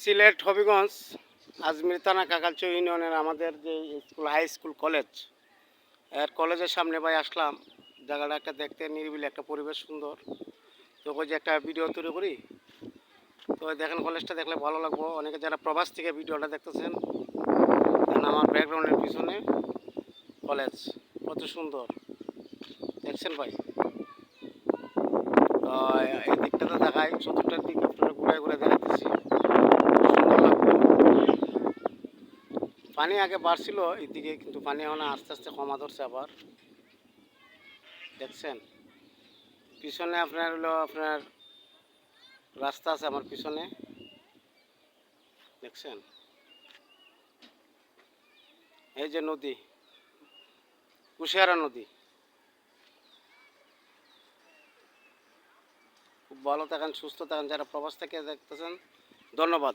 সিলেট হবিগঞ্জ আজমির থানা কাকালচৌ ইউনিয়নের আমাদের যে স্কুল হাই স্কুল কলেজ কলেজের সামনে ভাই আসলাম। জায়গাটা একটা দেখতে নিরিবিলি, একটা পরিবেশ সুন্দর। তো ওই যে একটা ভিডিও তৈরি করি, তো দেখেন কলেজটা দেখলে ভালো লাগবো। অনেকে যারা প্রবাস থেকে ভিডিওটা দেখতেছেন, আমার ব্যাকগ্রাউন্ডের পিছনে কলেজ কত সুন্দর দেখছেন ভাই। তো এই দিকটাতে দেখাই, চতুর্থের দিক আপনারা ঘুরে ঘুরে দেখাতেছি, সুন্দর লাগবে। পানি আগে বাড়ছিল এইদিকে, কিন্তু পানি এখন আস্তে আস্তে কমা ধরছে আবার। দেখছেন পিছনে আপনার রাস্তা আছে আমার পিছনে, দেখছেন এই যে নদী, কুশিয়ারা নদী। খুব ভালো থাকেন, সুস্থ থাকেন। যারা প্রবাস থেকে দেখতেছেন, ধন্যবাদ।